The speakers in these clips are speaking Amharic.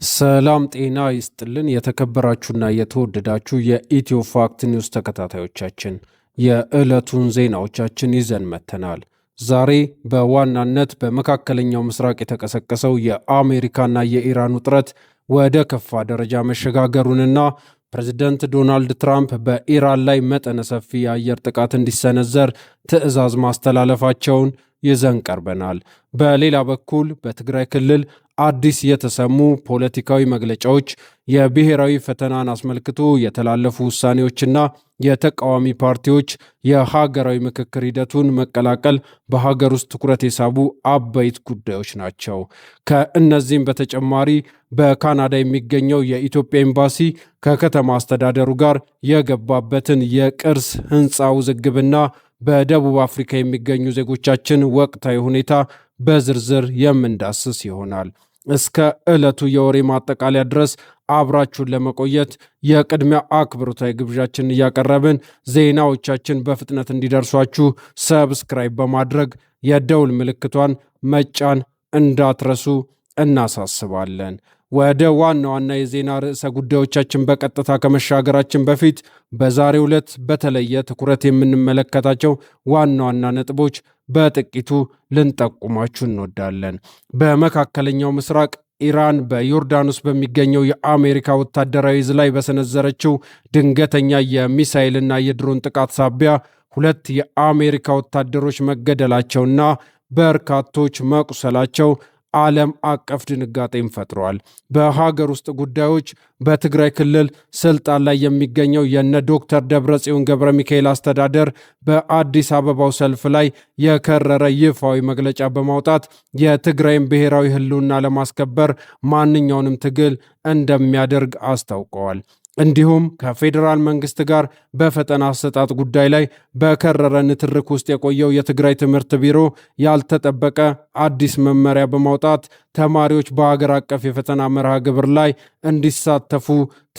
ሰላም ጤና ይስጥልን የተከበራችሁና የተወደዳችሁ የኢትዮ ፋክት ኒውስ ተከታታዮቻችን የዕለቱን ዜናዎቻችን ይዘን መጥተናል። ዛሬ በዋናነት በመካከለኛው ምስራቅ የተቀሰቀሰው የአሜሪካና የኢራን ውጥረት ወደ ከፋ ደረጃ መሸጋገሩንና ፕሬዝዳንት ዶናልድ ትራምፕ በኢራን ላይ መጠነ ሰፊ የአየር ጥቃት እንዲሰነዘር ትዕዛዝ ማስተላለፋቸውን ይዘን ቀርበናል። በሌላ በኩል በትግራይ ክልል አዲስ የተሰሙ ፖለቲካዊ መግለጫዎች፣ የብሔራዊ ፈተናን አስመልክቶ የተላለፉ ውሳኔዎችና የተቃዋሚ ፓርቲዎች የሀገራዊ ምክክር ሂደቱን መቀላቀል በሀገር ውስጥ ትኩረት የሳቡ አበይት ጉዳዮች ናቸው። ከእነዚህም በተጨማሪ በካናዳ የሚገኘው የኢትዮጵያ ኤምባሲ ከከተማ አስተዳደሩ ጋር የገባበትን የቅርስ ሕንፃ ውዝግብና በደቡብ አፍሪካ የሚገኙ ዜጎቻችን ወቅታዊ ሁኔታ በዝርዝር የምንዳስስ ይሆናል። እስከ ዕለቱ የወሬ ማጠቃለያ ድረስ አብራችሁን ለመቆየት የቅድሚያ አክብሮታዊ ግብዣችን እያቀረብን ዜናዎቻችን በፍጥነት እንዲደርሷችሁ ሰብስክራይብ በማድረግ የደውል ምልክቷን መጫን እንዳትረሱ እናሳስባለን። ወደ ዋና ዋና የዜና ርዕሰ ጉዳዮቻችን በቀጥታ ከመሻገራችን በፊት በዛሬው ዕለት በተለየ ትኩረት የምንመለከታቸው ዋና ዋና ነጥቦች በጥቂቱ ልንጠቁማችሁ እንወዳለን። በመካከለኛው ምስራቅ ኢራን በዮርዳኖስ በሚገኘው የአሜሪካ ወታደራዊ ዕዝ ላይ በሰነዘረችው ድንገተኛ የሚሳኤልና የድሮን ጥቃት ሳቢያ 2 የአሜሪካ ወታደሮች መገደላቸውና በርካቶች መቁሰላቸው ዓለም አቀፍ ድንጋጤን ፈጥሯል። በሀገር ውስጥ ጉዳዮች በትግራይ ክልል ስልጣን ላይ የሚገኘው የነ ዶክተር ደብረጽዮን ገብረ ሚካኤል አስተዳደር በአዲስ አበባው ሰልፍ ላይ የከረረ ይፋዊ መግለጫ በማውጣት የትግራይን ብሔራዊ ሕልውና ለማስከበር ማንኛውንም ትግል እንደሚያደርግ አስታውቀዋል። እንዲሁም ከፌዴራል መንግስት ጋር በፈተና አሰጣጥ ጉዳይ ላይ በከረረ ንትርክ ውስጥ የቆየው የትግራይ ትምህርት ቢሮ ያልተጠበቀ አዲስ መመሪያ በማውጣት ተማሪዎች በሀገር አቀፍ የፈተና መርሃ ግብር ላይ እንዲሳተፉ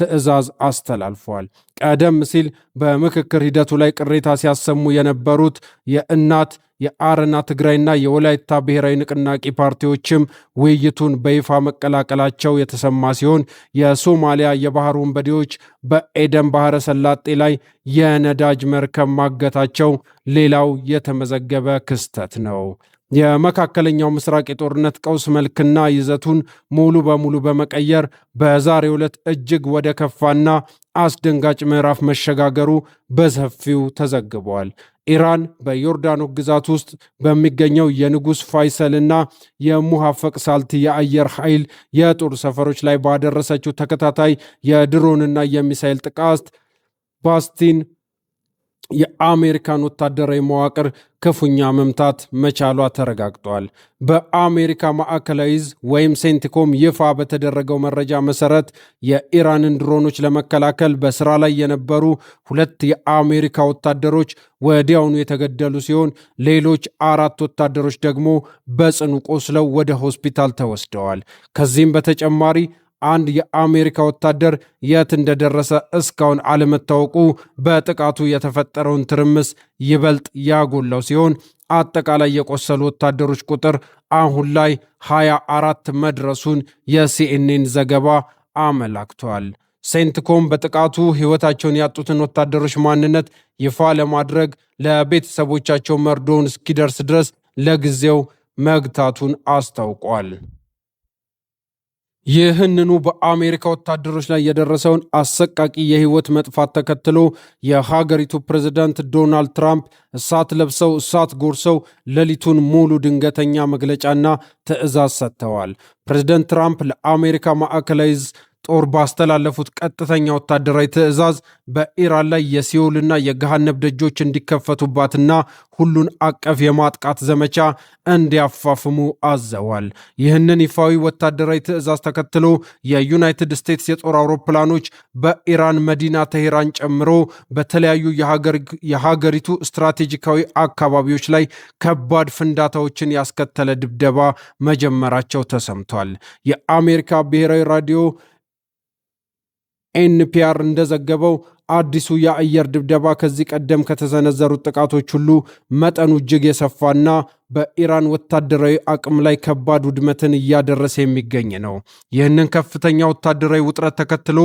ትዕዛዝ አስተላልፏል። ቀደም ሲል በምክክር ሂደቱ ላይ ቅሬታ ሲያሰሙ የነበሩት የእናት የአረና ትግራይና የወላይታ ብሔራዊ ንቅናቄ ፓርቲዎችም ውይይቱን በይፋ መቀላቀላቸው የተሰማ ሲሆን የሶማሊያ የባህር ወንበዴዎች በኤደን ባህረ ሰላጤ ላይ የነዳጅ መርከብ ማገታቸው ሌላው የተመዘገበ ክስተት ነው። የመካከለኛው ምስራቅ የጦርነት ቀውስ መልክና ይዘቱን ሙሉ በሙሉ በመቀየር በዛሬው ዕለት እጅግ ወደ ከፋና አስደንጋጭ ምዕራፍ መሸጋገሩ በሰፊው ተዘግቧል። ኢራን በዮርዳኖስ ግዛት ውስጥ በሚገኘው የንጉሥ ፋይሰልና የሙሐፈቅ ሳልት የአየር ኃይል የጦር ሰፈሮች ላይ ባደረሰችው ተከታታይ የድሮንና የሚሳኤል ጥቃት ባስቲን የአሜሪካን ወታደራዊ መዋቅር ክፉኛ መምታት መቻሏ ተረጋግጧል። በአሜሪካ ማዕከላዊ ዕዝ ወይም ሴንቲኮም ይፋ በተደረገው መረጃ መሰረት የኢራንን ድሮኖች ለመከላከል በስራ ላይ የነበሩ 2 የአሜሪካ ወታደሮች ወዲያውኑ የተገደሉ ሲሆን ሌሎች 4 ወታደሮች ደግሞ በጽኑ ቆስለው ወደ ሆስፒታል ተወስደዋል። ከዚህም በተጨማሪ አንድ የአሜሪካ ወታደር የት እንደደረሰ እስካሁን አለመታወቁ በጥቃቱ የተፈጠረውን ትርምስ ይበልጥ ያጎላው ሲሆን አጠቃላይ የቆሰሉ ወታደሮች ቁጥር አሁን ላይ 24 መድረሱን የሲኤንኤን ዘገባ አመላክቷል። ሴንትኮም በጥቃቱ ሕይወታቸውን ያጡትን ወታደሮች ማንነት ይፋ ለማድረግ ለቤተሰቦቻቸው መርዶውን እስኪደርስ ድረስ ለጊዜው መግታቱን አስታውቋል። ይህንኑ በአሜሪካ ወታደሮች ላይ የደረሰውን አሰቃቂ የህይወት መጥፋት ተከትሎ የሀገሪቱ ፕሬዝዳንት ዶናልድ ትራምፕ እሳት ለብሰው እሳት ጎርሰው ሌሊቱን ሙሉ ድንገተኛ መግለጫና ትዕዛዝ ሰጥተዋል። ፕሬዝዳንት ትራምፕ ለአሜሪካ ማዕከላዊ ዕዝ ጦር ባስተላለፉት ቀጥተኛ ወታደራዊ ትዕዛዝ በኢራን ላይ የሲኦልና የገሃነብ ደጆች እንዲከፈቱባትና ሁሉን አቀፍ የማጥቃት ዘመቻ እንዲያፋፍሙ አዘዋል። ይህንን ይፋዊ ወታደራዊ ትዕዛዝ ተከትሎ የዩናይትድ ስቴትስ የጦር አውሮፕላኖች በኢራን መዲና ቴሄራን ጨምሮ በተለያዩ የሀገሪቱ ስትራቴጂካዊ አካባቢዎች ላይ ከባድ ፍንዳታዎችን ያስከተለ ድብደባ መጀመራቸው ተሰምቷል። የአሜሪካ ብሔራዊ ራዲዮ ኤንፒአር እንደዘገበው አዲሱ የአየር ድብደባ ከዚህ ቀደም ከተሰነዘሩት ጥቃቶች ሁሉ መጠኑ እጅግ የሰፋና በኢራን ወታደራዊ አቅም ላይ ከባድ ውድመትን እያደረሰ የሚገኝ ነው። ይህንን ከፍተኛ ወታደራዊ ውጥረት ተከትሎ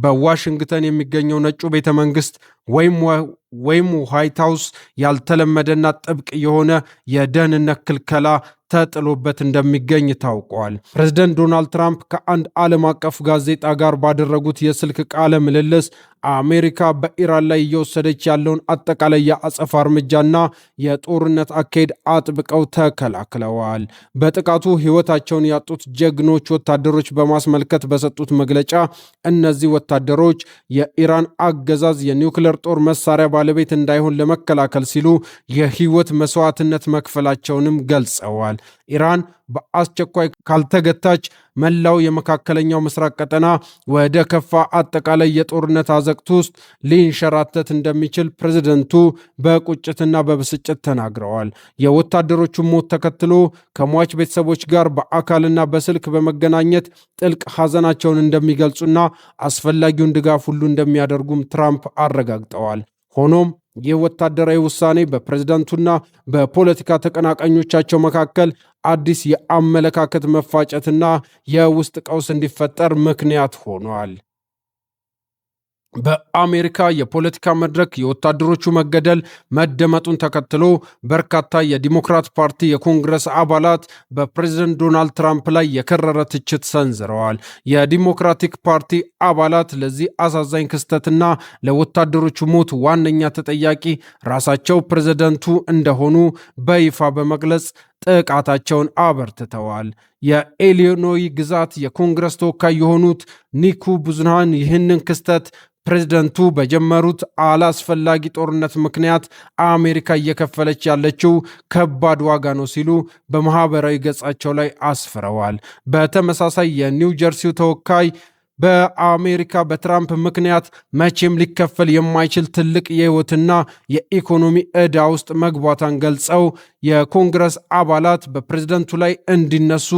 በዋሽንግተን የሚገኘው ነጩ ቤተ መንግስት ወይም ዋይት ሃውስ ያልተለመደና ጥብቅ የሆነ የደህንነት ክልከላ ተጥሎበት እንደሚገኝ ታውቋል። ፕሬዝደንት ዶናልድ ትራምፕ ከአንድ ዓለም አቀፍ ጋዜጣ ጋር ባደረጉት የስልክ ቃለ ምልልስ አሜሪካ በኢራን ላይ እየወሰደች ያለውን አጠቃላይ የአጸፋ እርምጃና የጦርነት አካሄድ አጥብቀው ተከላክለዋል። በጥቃቱ ሕይወታቸውን ያጡት ጀግኖች ወታደሮች በማስመልከት በሰጡት መግለጫ እነዚህ ወታደሮች የኢራን አገዛዝ የኒውክሌር ጦር መሳሪያ ባለቤት እንዳይሆን ለመከላከል ሲሉ የሕይወት መስዋዕትነት መክፈላቸውንም ገልጸዋል። ኢራን በአስቸኳይ ካልተገታች መላው የመካከለኛው ምስራቅ ቀጠና ወደ ከፋ አጠቃላይ የጦርነት አዘቅት ውስጥ ሊንሸራተት እንደሚችል ፕሬዝደንቱ በቁጭትና በብስጭት ተናግረዋል። የወታደሮቹን ሞት ተከትሎ ከሟች ቤተሰቦች ጋር በአካልና በስልክ በመገናኘት ጥልቅ ሐዘናቸውን እንደሚገልጹና አስፈላጊውን ድጋፍ ሁሉ እንደሚያደርጉም ትራምፕ አረጋግጠዋል። ሆኖም ይህ ወታደራዊ ውሳኔ በፕሬዝዳንቱና በፖለቲካ ተቀናቃኞቻቸው መካከል አዲስ የአመለካከት መፋጨትና የውስጥ ቀውስ እንዲፈጠር ምክንያት ሆኗል። በአሜሪካ የፖለቲካ መድረክ የወታደሮቹ መገደል መደመጡን ተከትሎ በርካታ የዲሞክራት ፓርቲ የኮንግረስ አባላት በፕሬዝደንት ዶናልድ ትራምፕ ላይ የከረረ ትችት ሰንዝረዋል። የዲሞክራቲክ ፓርቲ አባላት ለዚህ አሳዛኝ ክስተትና ለወታደሮቹ ሞት ዋነኛ ተጠያቂ ራሳቸው ፕሬዝደንቱ እንደሆኑ በይፋ በመግለጽ ጥቃታቸውን አበርትተዋል። የኢሊኖይ ግዛት የኮንግረስ ተወካይ የሆኑት ኒኩ ቡዝናን ይህንን ክስተት ፕሬዝደንቱ በጀመሩት አላስፈላጊ ጦርነት ምክንያት አሜሪካ እየከፈለች ያለችው ከባድ ዋጋ ነው ሲሉ በማህበራዊ ገጻቸው ላይ አስፍረዋል። በተመሳሳይ የኒው ጀርሲው ተወካይ በአሜሪካ በትራምፕ ምክንያት መቼም ሊከፈል የማይችል ትልቅ የህይወትና የኢኮኖሚ ዕዳ ውስጥ መግባቷን ገልጸው የኮንግረስ አባላት በፕሬዝደንቱ ላይ እንዲነሱ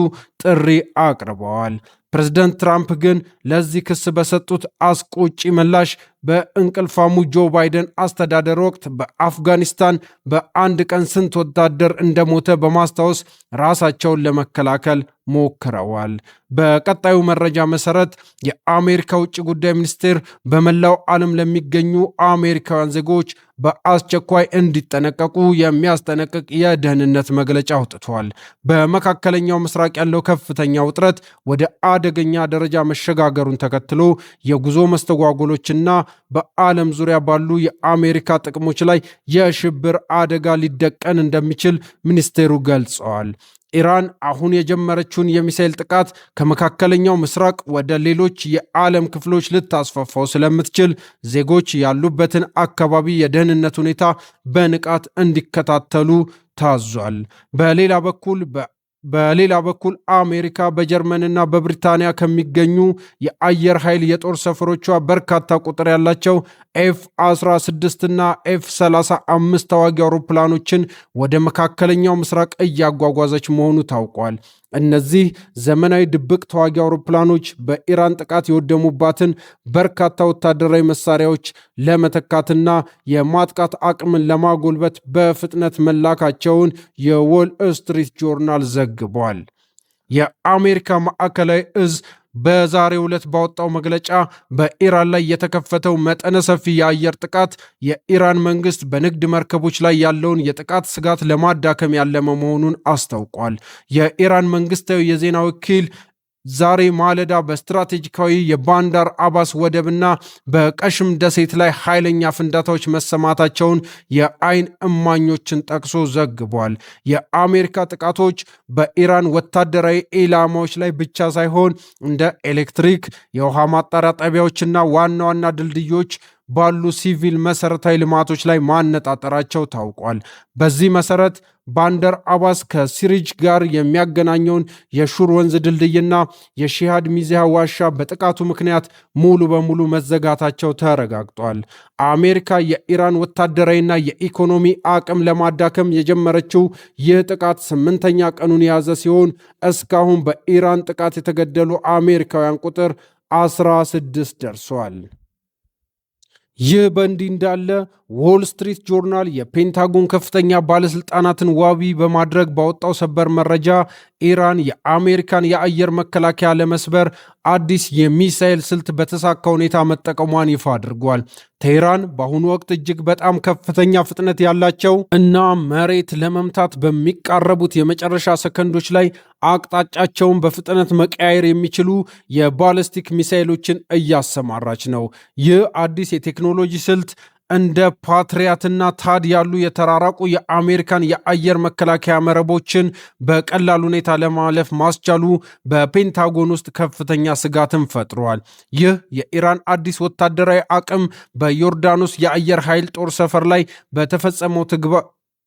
ጥሪ አቅርበዋል። ፕሬዝደንት ትራምፕ ግን ለዚህ ክስ በሰጡት አስቆጪ ምላሽ በእንቅልፋሙ ጆ ባይደን አስተዳደር ወቅት በአፍጋኒስታን በአንድ ቀን ስንት ወታደር እንደሞተ በማስታወስ ራሳቸውን ለመከላከል ሞክረዋል። በቀጣዩ መረጃ መሰረት የአሜሪካ ውጭ ጉዳይ ሚኒስቴር በመላው ዓለም ለሚገኙ አሜሪካውያን ዜጎች በአስቸኳይ እንዲጠነቀቁ የሚያስጠነቅቅ የደህንነት መግለጫ አውጥቷል። በመካከለኛው ምስራቅ ያለው ከፍተኛ ውጥረት ወደ አደገኛ ደረጃ መሸጋገሩን ተከትሎ የጉዞ መስተጓጎሎችና በዓለም ዙሪያ ባሉ የአሜሪካ ጥቅሞች ላይ የሽብር አደጋ ሊደቀን እንደሚችል ሚኒስቴሩ ገልጸዋል። ኢራን አሁን የጀመረችውን የሚሳኤል ጥቃት ከመካከለኛው ምስራቅ ወደ ሌሎች የዓለም ክፍሎች ልታስፋፋው ስለምትችል ዜጎች ያሉበትን አካባቢ የደህንነት ሁኔታ በንቃት እንዲከታተሉ ታዟል። በሌላ በኩል አሜሪካ በጀርመንና በብሪታንያ ከሚገኙ የአየር ኃይል የጦር ሰፈሮቿ በርካታ ቁጥር ያላቸው ኤፍ-16 እና ኤፍ-35 ተዋጊ አውሮፕላኖችን ወደ መካከለኛው ምስራቅ እያጓጓዘች መሆኑ ታውቋል። እነዚህ ዘመናዊ ድብቅ ተዋጊ አውሮፕላኖች በኢራን ጥቃት የወደሙባትን በርካታ ወታደራዊ መሳሪያዎች ለመተካትና የማጥቃት አቅምን ለማጎልበት በፍጥነት መላካቸውን የዎል ስትሪት ጆርናል ዘግቧል። የአሜሪካ ማዕከላዊ እዝ በዛሬው ዕለት ባወጣው መግለጫ በኢራን ላይ የተከፈተው መጠነ ሰፊ የአየር ጥቃት የኢራን መንግስት በንግድ መርከቦች ላይ ያለውን የጥቃት ስጋት ለማዳከም ያለመ መሆኑን አስታውቋል። የኢራን መንግስታዊ የዜና ወኪል ዛሬ ማለዳ በስትራቴጂካዊ የባንዳር አባስ ወደብና በቀሽም ደሴት ላይ ኃይለኛ ፍንዳታዎች መሰማታቸውን የአይን እማኞችን ጠቅሶ ዘግቧል። የአሜሪካ ጥቃቶች በኢራን ወታደራዊ ኢላማዎች ላይ ብቻ ሳይሆን እንደ ኤሌክትሪክ፣ የውሃ ማጣሪያ ጣቢያዎችና ዋና ዋና ድልድዮች ባሉ ሲቪል መሰረታዊ ልማቶች ላይ ማነጣጠራቸው ታውቋል። በዚህ መሰረት ባንደር አባስ ከሲሪጅ ጋር የሚያገናኘውን የሹር ወንዝ ድልድይና የሺሃድ ሚዚያ ዋሻ በጥቃቱ ምክንያት ሙሉ በሙሉ መዘጋታቸው ተረጋግጧል። አሜሪካ የኢራን ወታደራዊና የኢኮኖሚ አቅም ለማዳከም የጀመረችው ይህ ጥቃት 8ኛ ቀኑን የያዘ ሲሆን እስካሁን በኢራን ጥቃት የተገደሉ አሜሪካውያን ቁጥር 16 ደርሷል። ይህ በእንዲህ እንዳለ ዎል ስትሪት ጆርናል የፔንታጎን ከፍተኛ ባለስልጣናትን ዋቢ በማድረግ ባወጣው ሰበር መረጃ ኢራን የአሜሪካን የአየር መከላከያ ለመስበር አዲስ የሚሳኤል ስልት በተሳካ ሁኔታ መጠቀሟን ይፋ አድርጓል። ቴህራን በአሁኑ ወቅት እጅግ በጣም ከፍተኛ ፍጥነት ያላቸው እና መሬት ለመምታት በሚቃረቡት የመጨረሻ ሰከንዶች ላይ አቅጣጫቸውን በፍጥነት መቀያየር የሚችሉ የባለስቲክ ሚሳኤሎችን እያሰማራች ነው። ይህ አዲስ የቴክኖሎጂ ስልት እንደ ፓትሪያትና ታድ ያሉ የተራራቁ የአሜሪካን የአየር መከላከያ መረቦችን በቀላል ሁኔታ ለማለፍ ማስቻሉ በፔንታጎን ውስጥ ከፍተኛ ስጋትን ፈጥሯል። ይህ የኢራን አዲስ ወታደራዊ አቅም በዮርዳኖስ የአየር ኃይል ጦር ሰፈር ላይ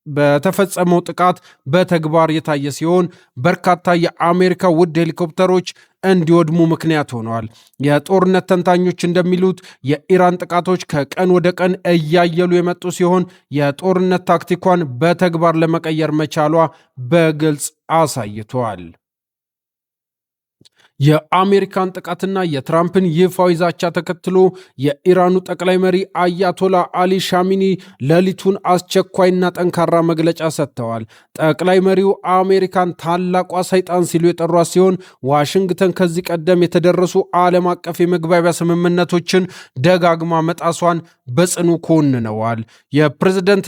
በተፈጸመው ጥቃት በተግባር የታየ ሲሆን በርካታ የአሜሪካ ውድ ሄሊኮፕተሮች እንዲወድሙ ምክንያት ሆነዋል። የጦርነት ተንታኞች እንደሚሉት የኢራን ጥቃቶች ከቀን ወደ ቀን እያየሉ የመጡ ሲሆን የጦርነት ታክቲኳን በተግባር ለመቀየር መቻሏ በግልጽ አሳይቷል። የአሜሪካን ጥቃትና የትራምፕን ይፋዊ ዛቻ ተከትሎ የኢራኑ ጠቅላይ መሪ አያቶላ አሊ ሻሚኒ ሌሊቱን አስቸኳይና ጠንካራ መግለጫ ሰጥተዋል። ጠቅላይ መሪው አሜሪካን ታላቋ ሰይጣን ሲሉ የጠሯት ሲሆን ዋሽንግተን ከዚህ ቀደም የተደረሱ ዓለም አቀፍ የመግባቢያ ስምምነቶችን ደጋግማ መጣሷን በጽኑ ኮንነዋል። የፕሬዝደንት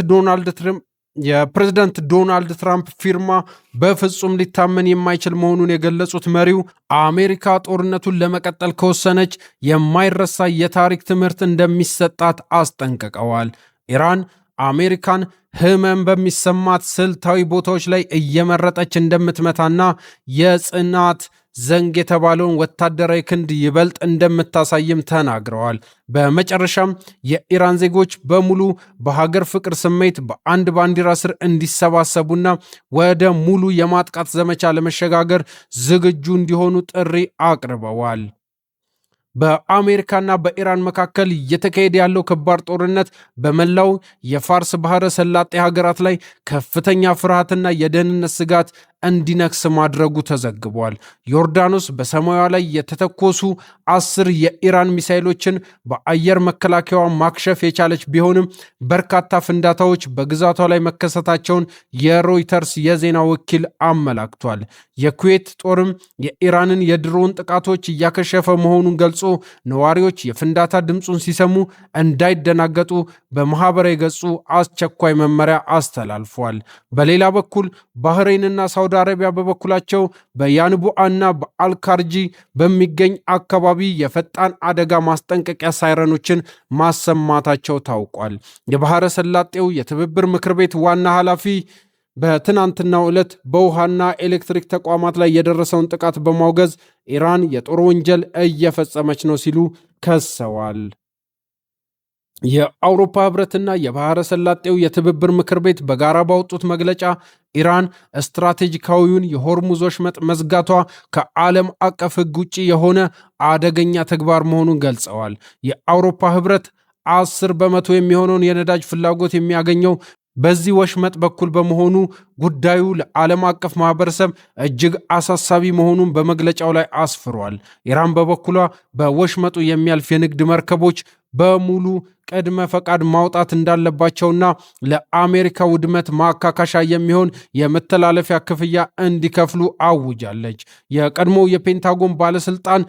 ዶናልድ ትራምፕ ፊርማ በፍጹም ሊታመን የማይችል መሆኑን የገለጹት መሪው አሜሪካ ጦርነቱን ለመቀጠል ከወሰነች የማይረሳ የታሪክ ትምህርት እንደሚሰጣት አስጠንቅቀዋል። ኢራን አሜሪካን ሕመም በሚሰማት ስልታዊ ቦታዎች ላይ እየመረጠች እንደምትመታና የጽናት ዘንግ የተባለውን ወታደራዊ ክንድ ይበልጥ እንደምታሳይም ተናግረዋል። በመጨረሻም የኢራን ዜጎች በሙሉ በሀገር ፍቅር ስሜት በአንድ ባንዲራ ስር እንዲሰባሰቡና ወደ ሙሉ የማጥቃት ዘመቻ ለመሸጋገር ዝግጁ እንዲሆኑ ጥሪ አቅርበዋል። በአሜሪካና በኢራን መካከል እየተካሄደ ያለው ከባድ ጦርነት በመላው የፋርስ ባህረ ሰላጤ ሀገራት ላይ ከፍተኛ ፍርሃትና የደህንነት ስጋት እንዲነክስ ማድረጉ ተዘግቧል። ዮርዳኖስ በሰማያዋ ላይ የተተኮሱ 10 የኢራን ሚሳይሎችን በአየር መከላከያዋ ማክሸፍ የቻለች ቢሆንም በርካታ ፍንዳታዎች በግዛቷ ላይ መከሰታቸውን የሮይተርስ የዜና ወኪል አመላክቷል። የኩዌት ጦርም የኢራንን የድሮን ጥቃቶች እያከሸፈ መሆኑን ገልጾ ነዋሪዎች የፍንዳታ ድምፁን ሲሰሙ እንዳይደናገጡ በማህበራዊ ገጹ አስቸኳይ መመሪያ አስተላልፏል። በሌላ በኩል ባህሬንና ሳውዲ አረቢያ በበኩላቸው በያንቡአና በአልካርጂ በሚገኝ አካባቢ የፈጣን አደጋ ማስጠንቀቂያ ሳይረኖችን ማሰማታቸው ታውቋል። የባህረ ሰላጤው የትብብር ምክር ቤት ዋና ኃላፊ በትናንትናው ዕለት በውሃና ኤሌክትሪክ ተቋማት ላይ የደረሰውን ጥቃት በማውገዝ ኢራን የጦር ወንጀል እየፈጸመች ነው ሲሉ ከሰዋል። የአውሮፓ ህብረትና የባህረ ሰላጤው የትብብር ምክር ቤት በጋራ ባወጡት መግለጫ ኢራን ስትራቴጂካዊውን የሆርሙዝ ወሽመጥ መዝጋቷ ከዓለም አቀፍ ሕግ ውጭ የሆነ አደገኛ ተግባር መሆኑን ገልጸዋል። የአውሮፓ ህብረት 10% የሚሆነውን የነዳጅ ፍላጎት የሚያገኘው በዚህ ወሽመጥ በኩል በመሆኑ ጉዳዩ ለዓለም አቀፍ ማህበረሰብ እጅግ አሳሳቢ መሆኑን በመግለጫው ላይ አስፍሯል። ኢራን በበኩሏ በወሽመጡ የሚያልፍ የንግድ መርከቦች በሙሉ ቅድመ ፈቃድ ማውጣት እንዳለባቸውና ለአሜሪካ ውድመት ማካካሻ የሚሆን የመተላለፊያ ክፍያ እንዲከፍሉ አውጃለች። የቀድሞው የፔንታጎን ባለስልጣን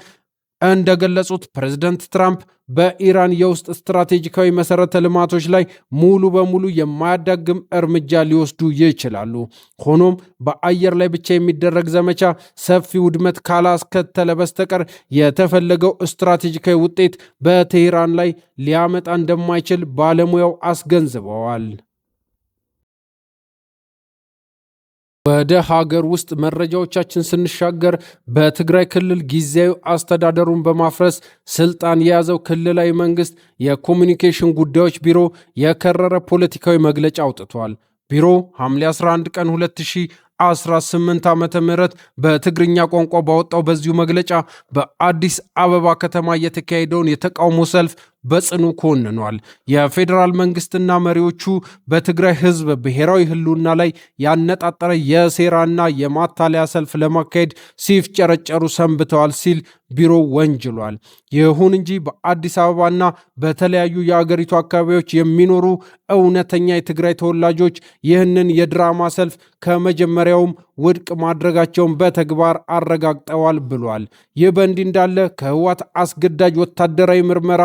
እንደገለጹት ፕሬዝደንት ትራምፕ በኢራን የውስጥ ስትራቴጂካዊ መሰረተ ልማቶች ላይ ሙሉ በሙሉ የማያዳግም እርምጃ ሊወስዱ ይችላሉ። ሆኖም በአየር ላይ ብቻ የሚደረግ ዘመቻ ሰፊ ውድመት ካላስከተለ በስተቀር የተፈለገው ስትራቴጂካዊ ውጤት በቴህራን ላይ ሊያመጣ እንደማይችል ባለሙያው አስገንዝበዋል። ወደ ሀገር ውስጥ መረጃዎቻችን ስንሻገር በትግራይ ክልል ጊዜያዊ አስተዳደሩን በማፍረስ ስልጣን የያዘው ክልላዊ መንግስት የኮሚኒኬሽን ጉዳዮች ቢሮ የከረረ ፖለቲካዊ መግለጫ አውጥቷል። ቢሮው ሐምሌ 11 ቀን 2018 ዓ.ም በትግርኛ ቋንቋ ባወጣው በዚሁ መግለጫ በአዲስ አበባ ከተማ የተካሄደውን የተቃውሞ ሰልፍ በጽኑ ኮንኗል። የፌዴራል መንግስትና መሪዎቹ በትግራይ ህዝብ ብሔራዊ ህልውና ላይ ያነጣጠረ የሴራና የማታለያ ሰልፍ ለማካሄድ ሲፍጨረጨሩ ሰንብተዋል ሲል ቢሮው ወንጅሏል። ይሁን እንጂ በአዲስ አበባና በተለያዩ የአገሪቱ አካባቢዎች የሚኖሩ እውነተኛ የትግራይ ተወላጆች ይህንን የድራማ ሰልፍ ከመጀመሪያውም ውድቅ ማድረጋቸውን በተግባር አረጋግጠዋል ብሏል። ይህ በእንዲህ እንዳለ ከህወሓት አስገዳጅ ወታደራዊ ምርመራ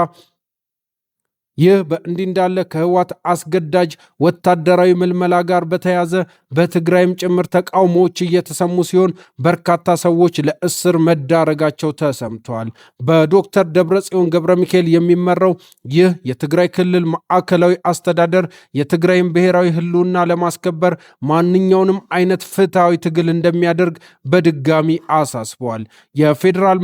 ይህ በእንዲህ እንዳለ ከህወሓት አስገዳጅ ወታደራዊ ምልመላ ጋር በተያያዘ በትግራይም ጭምር ተቃውሞዎች እየተሰሙ ሲሆን በርካታ ሰዎች ለእስር መዳረጋቸው ተሰምተዋል። በዶክተር ደብረጽዮን ገብረ ሚካኤል የሚመራው ይህ የትግራይ ክልል ማዕከላዊ አስተዳደር የትግራይን ብሔራዊ ህልውና ለማስከበር ማንኛውንም አይነት ፍትሐዊ ትግል እንደሚያደርግ በድጋሚ አሳስበዋል። የፌዴራል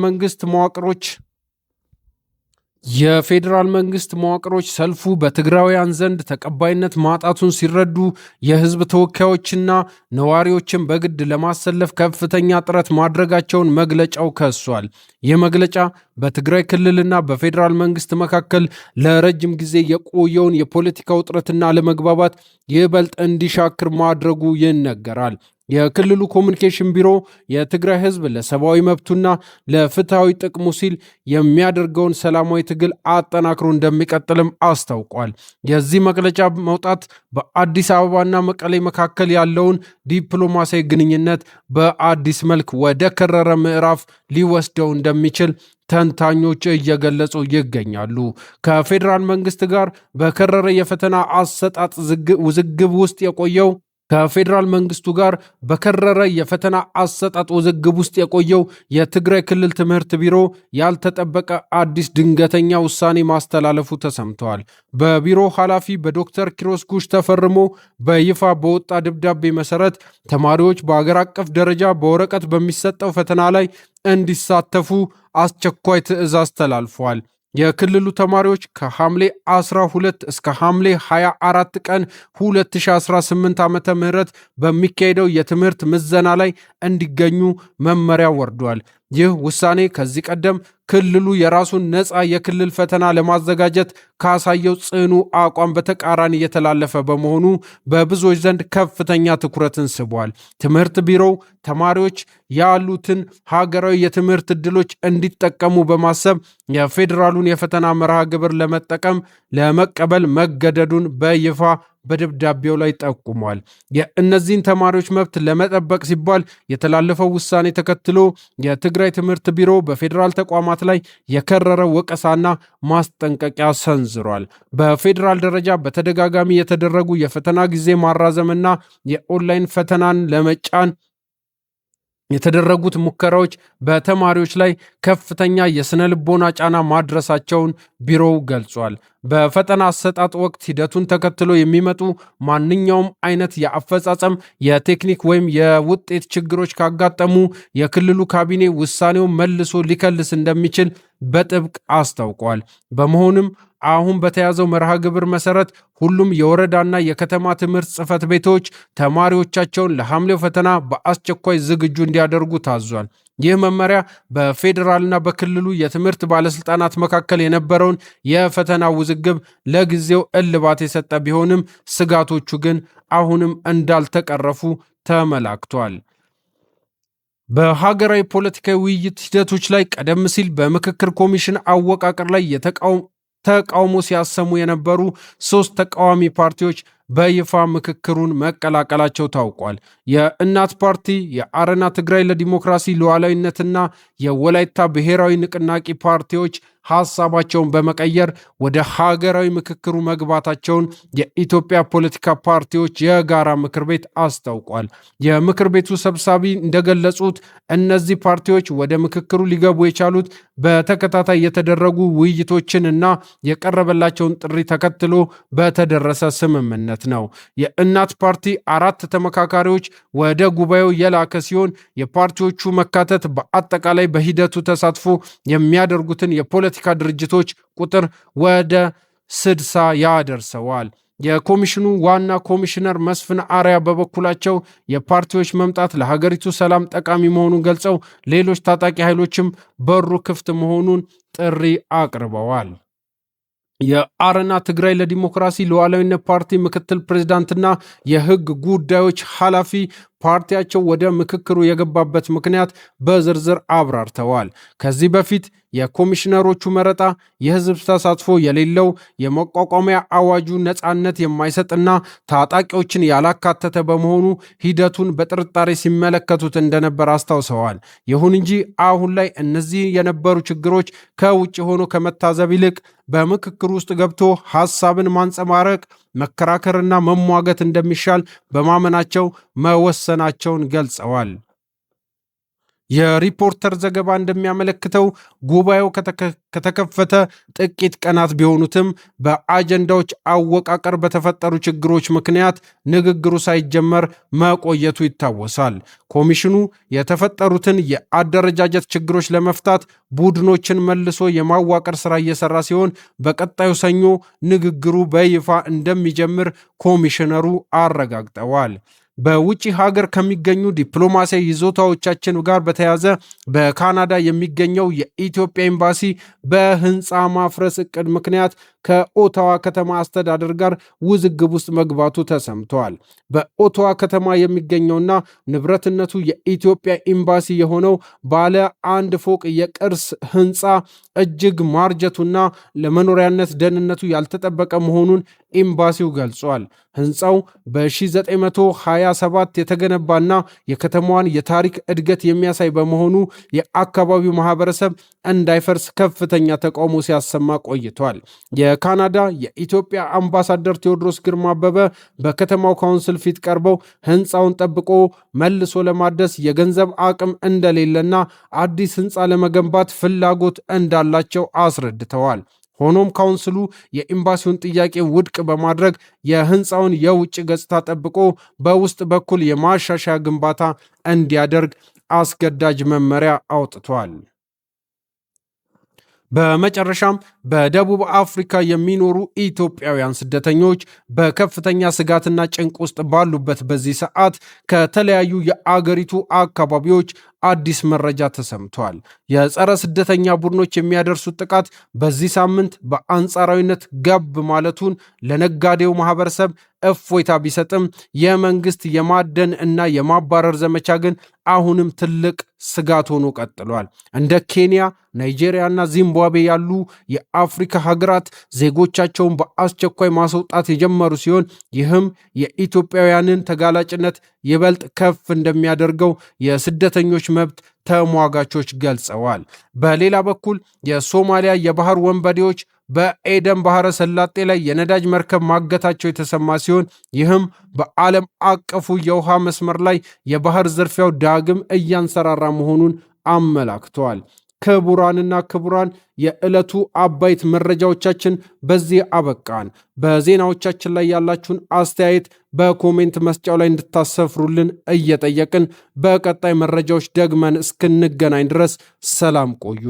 መንግስት መዋቅሮች ሰልፉ በትግራውያን ዘንድ ተቀባይነት ማጣቱን ሲረዱ የህዝብ ተወካዮችና ነዋሪዎችን በግድ ለማሰለፍ ከፍተኛ ጥረት ማድረጋቸውን መግለጫው ከሷል። ይህ መግለጫ በትግራይ ክልልና በፌዴራል መንግስት መካከል ለረጅም ጊዜ የቆየውን የፖለቲካ ውጥረትና አለመግባባት ይበልጥ እንዲሻክር ማድረጉ ይነገራል። የክልሉ ኮሚኒኬሽን ቢሮ የትግራይ ህዝብ ለሰብአዊ መብቱና ለፍትሐዊ ጥቅሙ ሲል የሚያደርገውን ሰላማዊ ትግል አጠናክሮ እንደሚቀጥልም አስታውቋል። የዚህ መግለጫ መውጣት በአዲስ አበባና መቀሌ መካከል ያለውን ዲፕሎማሲያዊ ግንኙነት በአዲስ መልክ ወደ ከረረ ምዕራፍ ሊወስደው እንደሚችል ተንታኞች እየገለጹ ይገኛሉ። ከፌዴራል መንግስት ጋር በከረረ የፈተና አሰጣጥ ውዝግብ ውስጥ የቆየው ከፌዴራል መንግስቱ ጋር በከረረ የፈተና አሰጣጥ ውዝግብ ውስጥ የቆየው የትግራይ ክልል ትምህርት ቢሮ ያልተጠበቀ አዲስ ድንገተኛ ውሳኔ ማስተላለፉ ተሰምተዋል። በቢሮ ኃላፊ በዶክተር ኪሮስ ጉሽ ተፈርሞ በይፋ በወጣ ደብዳቤ መሰረት ተማሪዎች በአገር አቀፍ ደረጃ በወረቀት በሚሰጠው ፈተና ላይ እንዲሳተፉ አስቸኳይ ትዕዛዝ ተላልፏል። የክልሉ ተማሪዎች ከሐምሌ 12 እስከ ሐምሌ 24 ቀን 2018 ዓ.ም በሚካሄደው የትምህርት ምዘና ላይ እንዲገኙ መመሪያ ወርዷል። ይህ ውሳኔ ከዚህ ቀደም ክልሉ የራሱን ነፃ የክልል ፈተና ለማዘጋጀት ካሳየው ጽኑ አቋም በተቃራኒ የተላለፈ በመሆኑ በብዙዎች ዘንድ ከፍተኛ ትኩረትን ስቧል። ትምህርት ቢሮው ተማሪዎች ያሉትን ሀገራዊ የትምህርት ዕድሎች እንዲጠቀሙ በማሰብ የፌዴራሉን የፈተና መርሃ ግብር ለመቀበል መገደዱን በይፋ በደብዳቤው ላይ ጠቁሟል። የእነዚህን ተማሪዎች መብት ለመጠበቅ ሲባል የተላለፈው ውሳኔ ተከትሎ የትግራይ ትምህርት ቢሮ በፌዴራል ተቋማት ላይ የከረረ ወቀሳና ማስጠንቀቂያ ሰንዝሯል። በፌዴራል ደረጃ በተደጋጋሚ የተደረጉ የፈተና ጊዜ ማራዘምና የኦንላይን ፈተናን ለመጫን የተደረጉት ሙከራዎች በተማሪዎች ላይ ከፍተኛ የስነ ልቦና ጫና ማድረሳቸውን ቢሮው ገልጿል። በፈተና አሰጣጥ ወቅት ሂደቱን ተከትሎ የሚመጡ ማንኛውም አይነት የአፈጻጸም የቴክኒክ ወይም የውጤት ችግሮች ካጋጠሙ የክልሉ ካቢኔ ውሳኔውን መልሶ ሊከልስ እንደሚችል በጥብቅ አስታውቋል። በመሆኑም አሁን በተያዘው መርሃ ግብር መሰረት ሁሉም የወረዳና የከተማ ትምህርት ጽሕፈት ቤቶች ተማሪዎቻቸውን ለሐምሌው ፈተና በአስቸኳይ ዝግጁ እንዲያደርጉ ታዟል። ይህ መመሪያ በፌዴራልና በክልሉ የትምህርት ባለስልጣናት መካከል የነበረውን የፈተና ውዝግብ ለጊዜው እልባት የሰጠ ቢሆንም ስጋቶቹ ግን አሁንም እንዳልተቀረፉ ተመላክቷል። በሀገራዊ ፖለቲካዊ ውይይት ሂደቶች ላይ ቀደም ሲል በምክክር ኮሚሽን አወቃቀር ላይ ተቃውሞ ሲያሰሙ የነበሩ 3 ተቃዋሚ ፓርቲዎች በይፋ ምክክሩን መቀላቀላቸው ታውቋል። የእናት ፓርቲ፣ የአረና ትግራይ ለዲሞክራሲ ሉዓላዊነትና የወላይታ ብሔራዊ ንቅናቄ ፓርቲዎች ሐሳባቸውን በመቀየር ወደ ሀገራዊ ምክክሩ መግባታቸውን የኢትዮጵያ ፖለቲካ ፓርቲዎች የጋራ ምክር ቤት አስታውቋል። የምክር ቤቱ ሰብሳቢ እንደገለጹት እነዚህ ፓርቲዎች ወደ ምክክሩ ሊገቡ የቻሉት በተከታታይ የተደረጉ ውይይቶችን እና የቀረበላቸውን ጥሪ ተከትሎ በተደረሰ ስምምነት ነው። የእናት ፓርቲ 4 ተመካካሪዎች ወደ ጉባኤው የላከ ሲሆን የፓርቲዎቹ መካተት በአጠቃላይ በሂደቱ ተሳትፎ የሚያደርጉትን የፖለቲካ ድርጅቶች ቁጥር ወደ 60 ያደርሰዋል። የኮሚሽኑ ዋና ኮሚሽነር መስፍን አርያ በበኩላቸው የፓርቲዎች መምጣት ለሀገሪቱ ሰላም ጠቃሚ መሆኑን ገልጸው ሌሎች ታጣቂ ኃይሎችም በሩ ክፍት መሆኑን ጥሪ አቅርበዋል። የአረና ትግራይ ለዲሞክራሲ ሉዓላዊነት ፓርቲ ምክትል ፕሬዝዳንትና የህግ ጉዳዮች ኃላፊ ፓርቲያቸው ወደ ምክክሩ የገባበት ምክንያት በዝርዝር አብራርተዋል። ከዚህ በፊት የኮሚሽነሮቹ መረጣ የህዝብ ተሳትፎ የሌለው፣ የመቋቋሚያ አዋጁ ነፃነት የማይሰጥና ታጣቂዎችን ያላካተተ በመሆኑ ሂደቱን በጥርጣሬ ሲመለከቱት እንደነበር አስታውሰዋል። ይሁን እንጂ አሁን ላይ እነዚህ የነበሩ ችግሮች ከውጭ ሆኖ ከመታዘብ ይልቅ በምክክር ውስጥ ገብቶ ሐሳብን ማንጸባረቅ፣ መከራከርና መሟገት እንደሚሻል በማመናቸው መወሰናቸውን ገልጸዋል። የሪፖርተር ዘገባ እንደሚያመለክተው ጉባኤው ከተከፈተ ጥቂት ቀናት ቢሆኑትም በአጀንዳዎች አወቃቀር በተፈጠሩ ችግሮች ምክንያት ንግግሩ ሳይጀመር መቆየቱ ይታወሳል። ኮሚሽኑ የተፈጠሩትን የአደረጃጀት ችግሮች ለመፍታት ቡድኖችን መልሶ የማዋቀር ስራ እየሰራ ሲሆን በቀጣዩ ሰኞ ንግግሩ በይፋ እንደሚጀምር ኮሚሽነሩ አረጋግጠዋል። በውጭ ሀገር ከሚገኙ ዲፕሎማሲያዊ ይዞታዎቻችን ጋር በተያያዘ በካናዳ የሚገኘው የኢትዮጵያ ኤምባሲ በህንፃ ማፍረስ እቅድ ምክንያት ከኦታዋ ከተማ አስተዳደር ጋር ውዝግብ ውስጥ መግባቱ ተሰምተዋል። በኦታዋ ከተማ የሚገኘውና ንብረትነቱ የኢትዮጵያ ኤምባሲ የሆነው ባለ አንድ ፎቅ የቅርስ ህንፃ እጅግ ማርጀቱና ለመኖሪያነት ደህንነቱ ያልተጠበቀ መሆኑን ኤምባሲው ገልጿል። ህንፃው በ1927 የተገነባና የከተማዋን የታሪክ እድገት የሚያሳይ በመሆኑ የአካባቢው ማህበረሰብ እንዳይፈርስ ከፍተኛ ተቃውሞ ሲያሰማ ቆይቷል። የካናዳ የኢትዮጵያ አምባሳደር ቴዎድሮስ ግርማ አበበ በከተማው ካውንስል ፊት ቀርበው ህንፃውን ጠብቆ መልሶ ለማደስ የገንዘብ አቅም እንደሌለና አዲስ ህንፃ ለመገንባት ፍላጎት እንዳላቸው አስረድተዋል። ሆኖም ካውንስሉ የኤምባሲውን ጥያቄ ውድቅ በማድረግ የህንፃውን የውጭ ገጽታ ጠብቆ በውስጥ በኩል የማሻሻያ ግንባታ እንዲያደርግ አስገዳጅ መመሪያ አውጥቷል። በመጨረሻም በደቡብ አፍሪካ የሚኖሩ ኢትዮጵያውያን ስደተኞች በከፍተኛ ስጋትና ጭንቅ ውስጥ ባሉበት በዚህ ሰዓት ከተለያዩ የአገሪቱ አካባቢዎች አዲስ መረጃ ተሰምቷል። የጸረ ስደተኛ ቡድኖች የሚያደርሱት ጥቃት በዚህ ሳምንት በአንጻራዊነት ገብ ማለቱን ለነጋዴው ማህበረሰብ እፎይታ ቢሰጥም የመንግስት የማደን እና የማባረር ዘመቻ ግን አሁንም ትልቅ ስጋት ሆኖ ቀጥሏል። እንደ ኬንያ፣ ናይጄሪያ እና ዚምባብዌ ያሉ የአፍሪካ ሀገራት ዜጎቻቸውን በአስቸኳይ ማስወጣት የጀመሩ ሲሆን ይህም የኢትዮጵያውያንን ተጋላጭነት ይበልጥ ከፍ እንደሚያደርገው የስደተኞች መብት ተሟጋቾች ገልጸዋል። በሌላ በኩል የሶማሊያ የባህር ወንበዴዎች በኤደን ባህረ ሰላጤ ላይ የነዳጅ መርከብ ማገታቸው የተሰማ ሲሆን ይህም በዓለም አቀፉ የውሃ መስመር ላይ የባህር ዝርፊያው ዳግም እያንሰራራ መሆኑን አመላክተዋል። ክቡራንና ክቡራን የዕለቱ አበይት መረጃዎቻችን በዚህ አበቃን። በዜናዎቻችን ላይ ያላችሁን አስተያየት በኮሜንት መስጫው ላይ እንድታሰፍሩልን እየጠየቅን በቀጣይ መረጃዎች ደግመን እስክንገናኝ ድረስ ሰላም ቆዩ።